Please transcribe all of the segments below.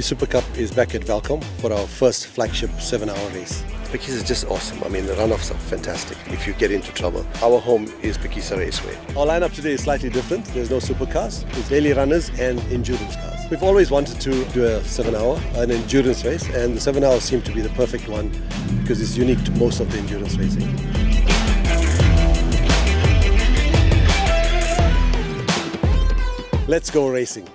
SUPERCUP is back at Valcom for our first flagship 7-hour race. Phakisa is just awesome. I mean, the runoffs are fantastic if you get into trouble. Our home is Phakisa Raceway. Our lineup today is slightly different. There's no supercars, it's daily runners and endurance cars. We've always wanted to do a 7-hour, an endurance race, and the 7 hours seemed to be the perfect one because it's unique to most of the endurance racing. Let's go racing.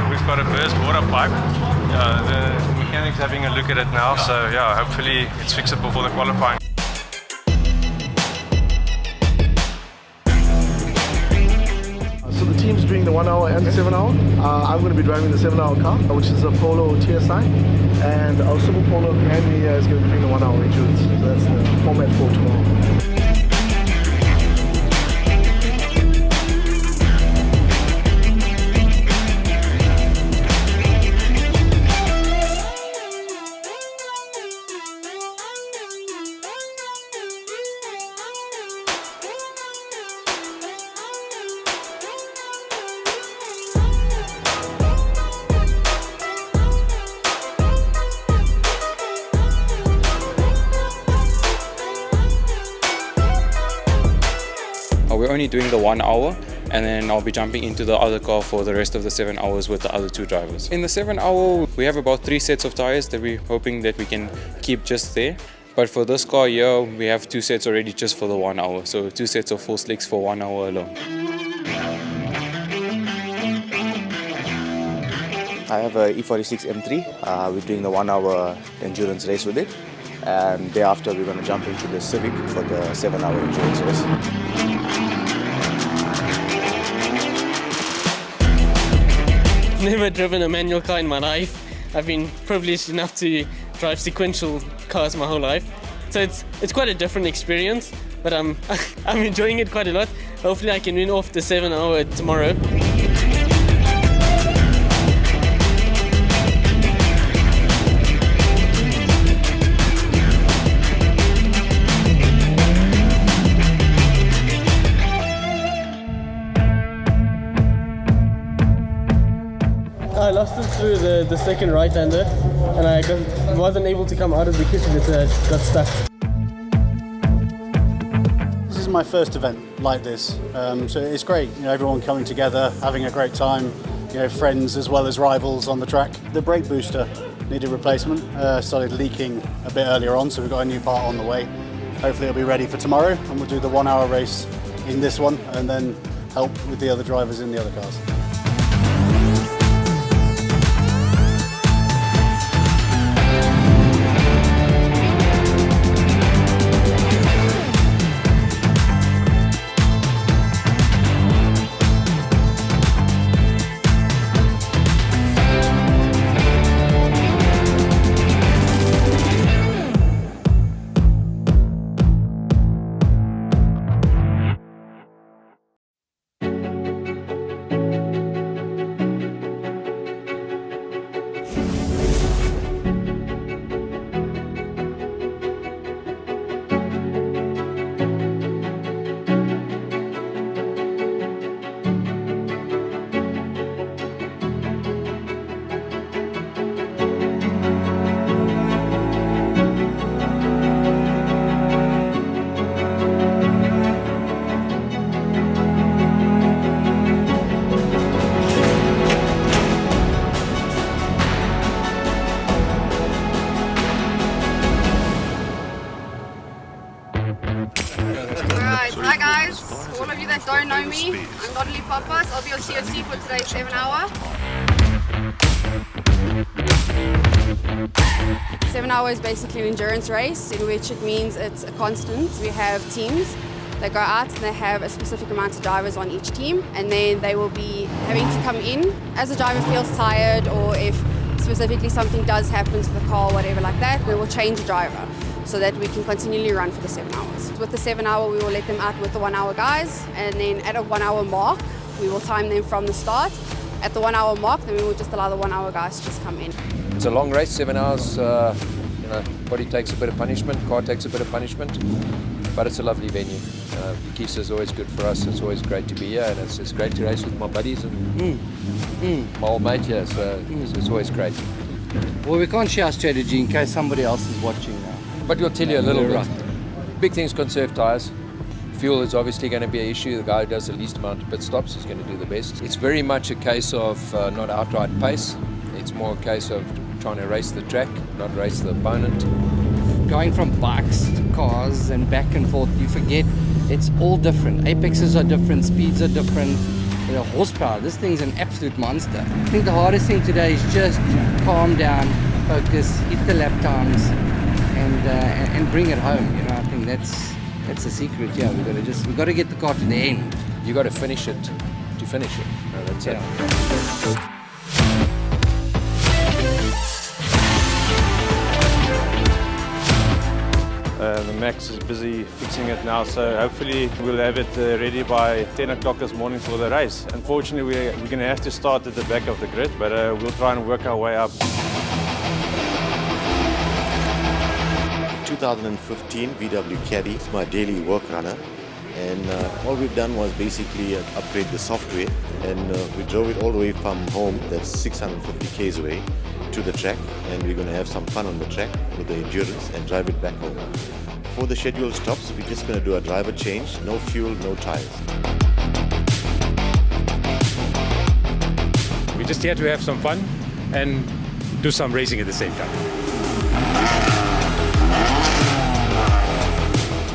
We've got a burst water pipe. The mechanic's having a look at it now, so yeah, hopefully it's fixable for the qualifying. So the team's doing the 1 hour and the 7 hour. I'm going to be driving the 7-hour car, which is a Polo TSI, and our Super Polo Henry is going to be doing the 1 hour endurance. So that's the format for tomorrow. We're only doing the 1 hour, and then I'll be jumping into the other car for the rest of the 7 hours with the other 2 drivers. In the 7 hour, we have about 3 sets of tires that we're hoping that we can keep just there. But for this car here, we have 2 sets already just for the 1 hour. So 2 sets of 4 slicks for 1 hour alone. I have a E46 M3. We're doing the 1 hour endurance race with it. And thereafter, we're going to jump into the Civic for the 7-hour endurance race. Never driven a manual car in my life. I've been privileged enough to drive sequential cars my whole life. So it's quite a different experience, but I'm enjoying it quite a lot. Hopefully I can win off the 7-hour tomorrow. I lost it through the second right-hander, and I wasn't able to come out of the kitchen. It got stuck. This is my first event like this, so it's great. You know, everyone coming together, having a great time. You know, friends as well as rivals on the track. The brake booster needed replacement. Started leaking a bit earlier on, so we've got a new part on the way. Hopefully, it'll be ready for tomorrow, and we'll do the 1 hour race in this one, and then help with the other drivers in the other cars. Alright, hi guys. For all of you that don't know me, I'm Godly Papas. I'll be your COC for today's 7-hour. 7-hour is basically an endurance race in which it means it's a constant. We have teams that go out and they have a specific amount of drivers on each team, and then they will be having to come in as a driver feels tired, or if specifically something does happen to the car or whatever like that, we will change the driver so that we can continually run for the 7 hours. With the 7 hour, we will let them out with the 1 hour guys, and then at a 1 hour mark, We will time them from the start. At the 1 hour mark, then we will just allow the 1 hour guys to just come in. It's a long race, 7 hours. Body takes a bit of punishment, car takes a bit of punishment, but it's a lovely venue. Phakisa is always good for us. It's always great to be here, and it's great to race with my buddies and my old mate here. So it's always great. Well, we can't share our strategy in case somebody else is watching now. But we'll tell you a little bit. Right. Big things: conserve tires. Fuel is obviously going to be an issue. The guy who does the least amount of pit stops is going to do the best. It's very much a case of not outright pace. It's more a case of trying to race the track, not race the opponent. Going from bikes to cars and back and forth, you forget it's all different. Apexes are different, speeds are different. You know, horsepower, this thing's an absolute monster. I think the hardest thing today is just calm down, focus, hit the lap times, and bring it home. You know, I think that's the secret. Yeah, we got to get the car to the end. You got to finish it to finish it. No, that's it. The Max is busy fixing it now, so hopefully we'll have it ready by 10 o'clock this morning for the race. Unfortunately, we're going to have to start at the back of the grid, but we'll try and work our way up. 2015 VW Caddy, it's my daily work runner, and all we've done was basically upgrade the software, and we drove it all the way from home, that's 650 k's away, to the track, and we're going to have some fun on the track with the endurance and drive it back home. For the scheduled stops, we're just going to do a driver change, no fuel, no tires. We're just here to have some fun and do some racing at the same time.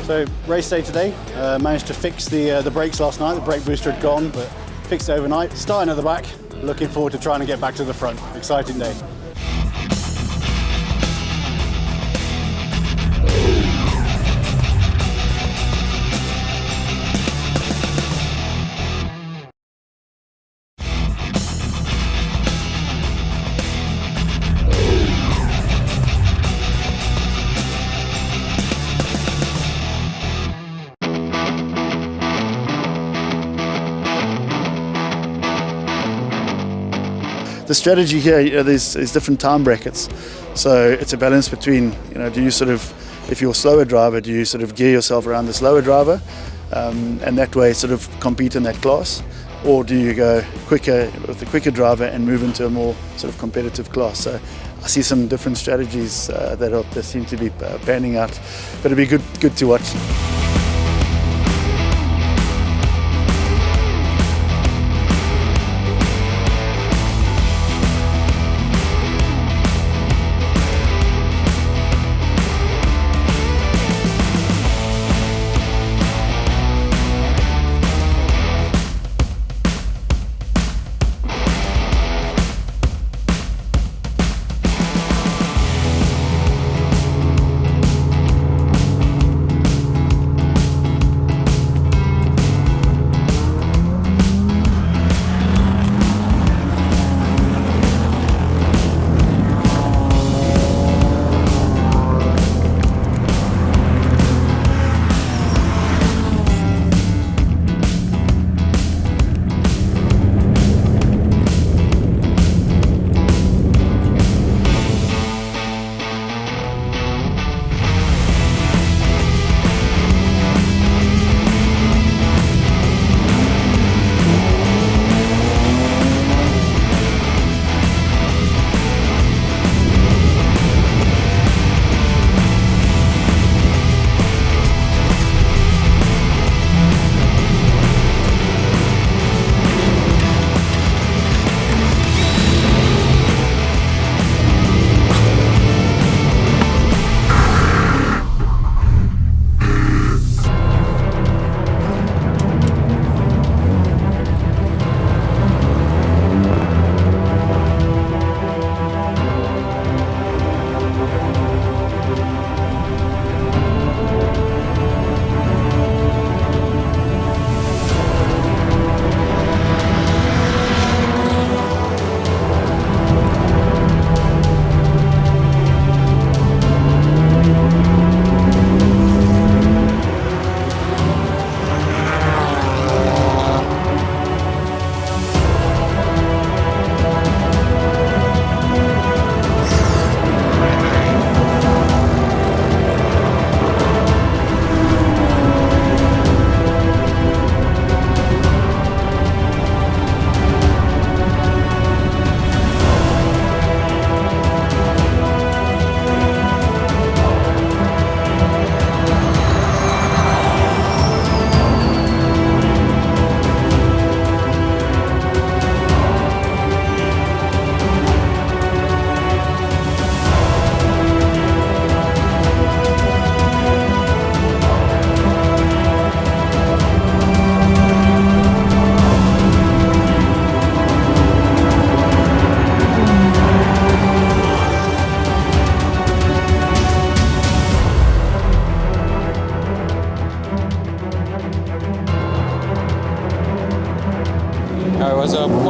So race day today, managed to fix the brakes last night. The brake booster had gone, but fixed it overnight. Starting at the back, looking forward to trying to get back to the front. Exciting day. The strategy here, there's different time brackets, so it's a balance between, do you sort of, if you're a slower driver, do you sort of gear yourself around the slower driver, and that way sort of compete in that class, or do you go quicker with the quicker driver and move into a more sort of competitive class? So I see some different strategies that seem to be panning out, but it'll be good to watch.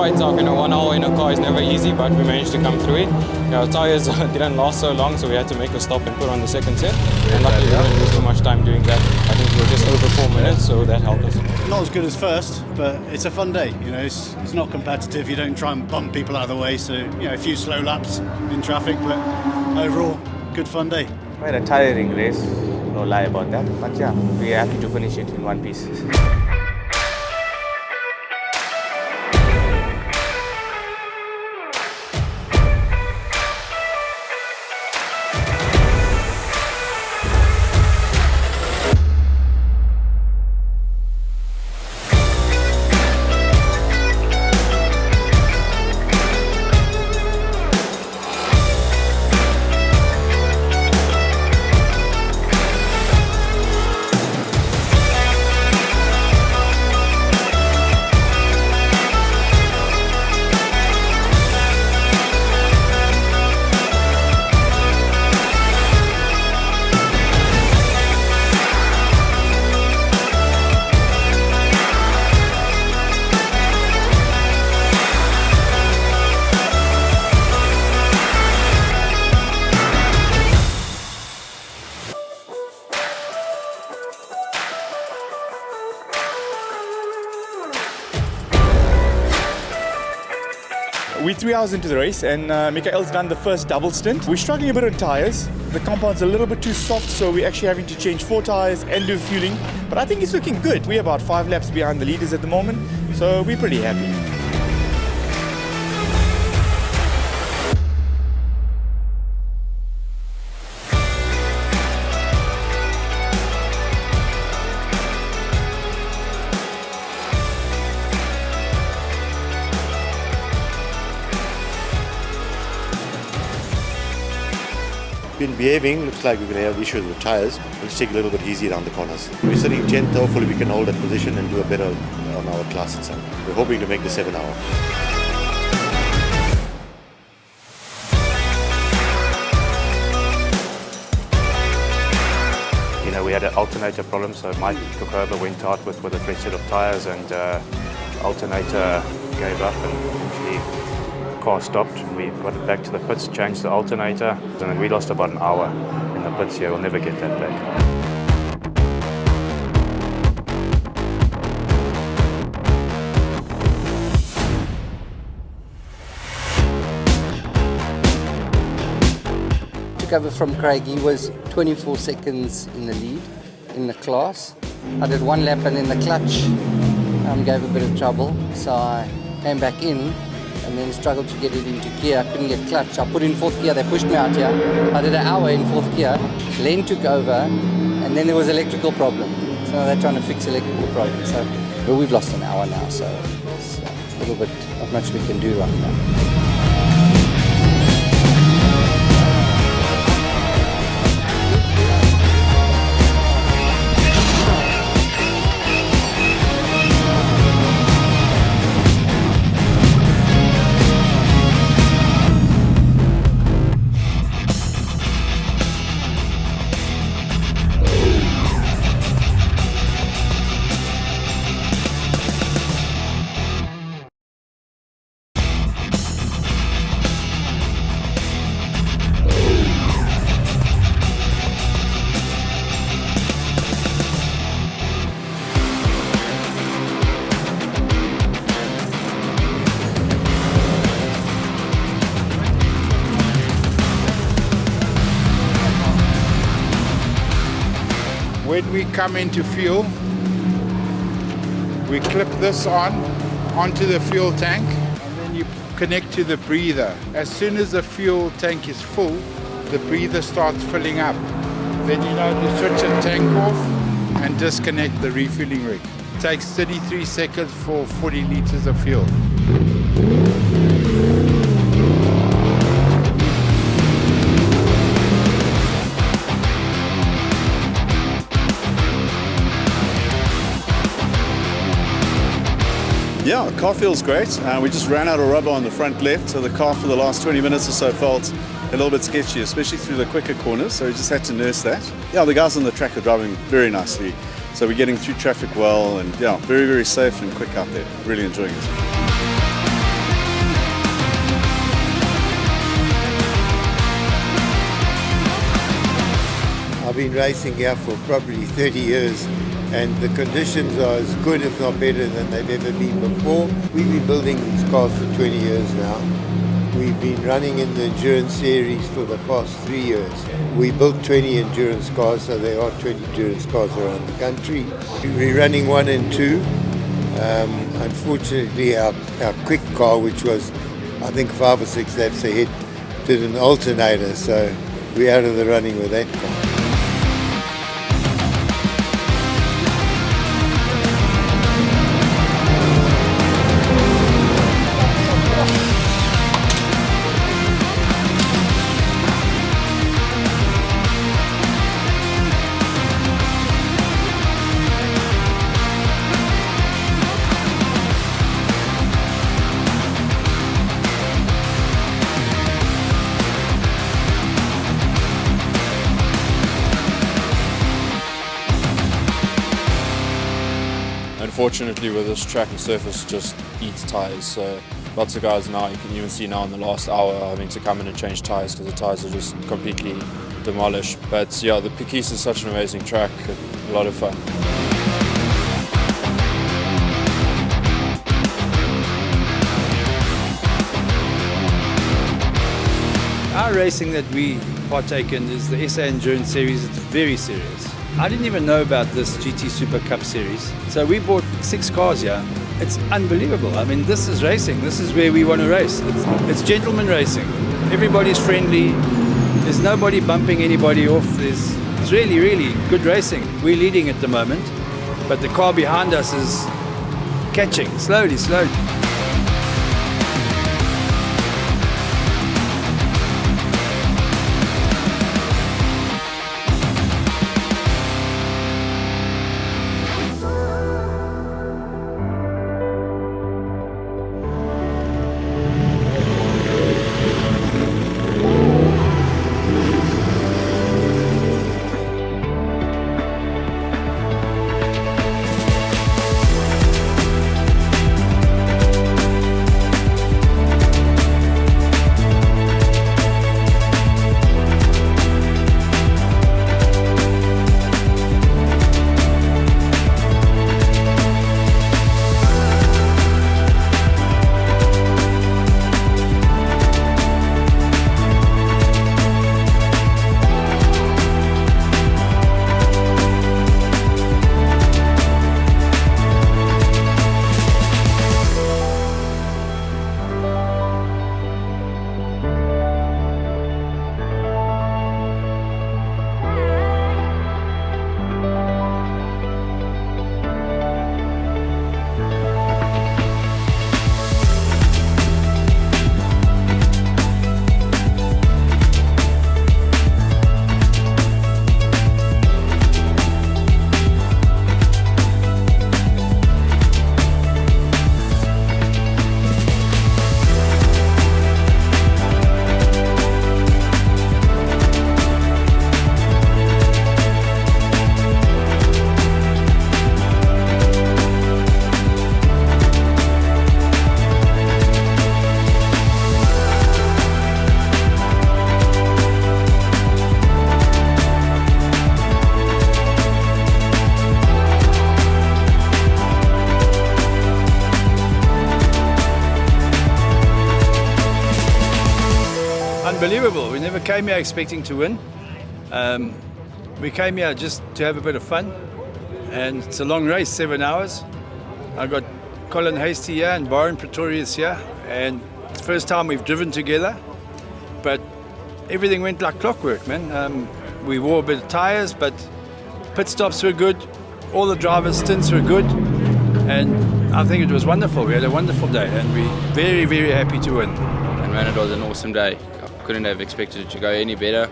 quite tough. 1 hour in a car is never easy, but we managed to come through it. Our tyres didn't last so long, so we had to make a stop and put on the second set. And luckily we didn't lose too much time doing that. I think we were just over 4 minutes, so that helped us. Not as good as first, but it's a fun day. It's not competitive. You don't try and bump people out of the way, so a few slow laps in traffic, but overall, good fun day. Quite a tiring race, no lie about that. But yeah, we're happy to finish it in one piece. We're 3 hours into the race and Mikael's done the first double stint. We're struggling a bit on tyres. The compound's a little bit too soft, so we're actually having to change 4 tyres and do fueling. But I think it's looking good. We're about 5 laps behind the leaders at the moment, so we're pretty happy. Been behaving, looks like we're going to have issues with tyres. We'll just take a little bit easy around the corners. We're sitting 10th, hopefully we can hold that position and do a better on our class itself. We're hoping to make the 7 hour. We had an alternator problem, so Mike took over, went out with a fresh set of tyres, and alternator gave up and eventually car stopped and we got it back to the pits, changed the alternator, and then we lost about an hour in the pits here. We'll never get that back. Took over from Craig. He was 24 seconds in the lead in the class. I did 1 lap and then the clutch gave a bit of trouble, so I came back in and then struggled to get it into gear. I couldn't get clutch. I put in 4th gear, they pushed me out here. I did an hour in 4th gear. Len took over and then there was electrical problem. So now they're trying to fix electrical problem. So but we've lost an hour now, so it's a little bit, not much we can do right now. When we come into fuel, we clip this onto the fuel tank, and then you connect to the breather. As soon as the fuel tank is full, the breather starts filling up. Then you know to switch the tank off and disconnect the refueling rig. It takes 33 seconds for 40 liters of fuel. Yeah, the car feels great. We just ran out of rubber on the front left, so the car for the last 20 minutes or so felt a little bit sketchy, especially through the quicker corners, so we just had to nurse that. Yeah, the guys on the track are driving very nicely, so we're getting through traffic well, and yeah, very, very safe and quick out there. Really enjoying it. been racing here for probably 30 years, and the conditions are as good, if not better, than they've ever been before. We've been building these cars for 20 years now. We've been running in the endurance series for the past 3 years. We built 20 endurance cars, so there are 20 endurance cars around the country. We're running 1 and 2. Unfortunately, our quick car, which was, I think, 5 or 6 laps ahead, did an alternator, so we're out of the running with that car. Unfortunately, with this track, the surface just eats tyres. So lots of guys now, you can even see now in the last hour, having to come in and change tyres because the tyres are just completely demolished. But yeah, the Phakisa is such an amazing track, a lot of fun. Our racing that we partake in is the SA Endurance Series. It's very serious. I didn't even know about this GT Super Cup series. So we bought 6 cars here. It's unbelievable. I mean, this is racing. This is where we want to race. It's gentleman racing. Everybody's friendly. There's nobody bumping anybody off. It's really, really good racing. We're leading at the moment, but the car behind us is catching slowly, slowly. Unbelievable. We never came here expecting to win. We came here just to have a bit of fun, and it's a long race, 7 hours. I got Colin Hasty here and Byron Pretorius here, and it's the first time we've driven together, but everything went like clockwork, man. We wore a bit of tyres, but pit stops were good. All the drivers' stints were good, and I think it was wonderful. We had a wonderful day, and we're very, very happy to win. And man, it was an awesome day. Couldn't have expected it to go any better.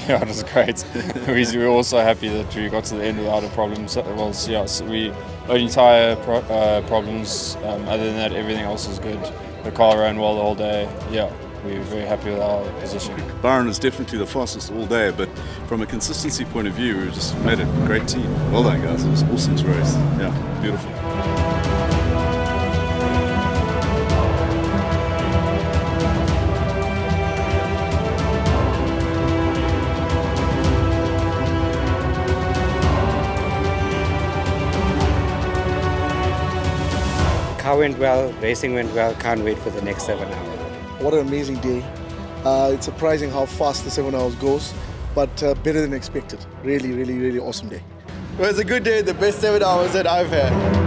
Yeah, it was great. We were also happy that we got to the end without a problem. So, well, yeah, so we only tyre problems. Other than that, everything else was good. The car ran well the whole day. Yeah, we were very happy with our position. Byron was definitely the fastest all day, but from a consistency point of view, we just made a great team. Well done, guys. It was awesome to race. Yeah, beautiful. Car went well, racing went well, can't wait for the next 7 hours. What an amazing day. It's surprising how fast the 7 hours goes, but better than expected. Really, really, really awesome day. Well, it's a good day, the best 7 hours that I've had.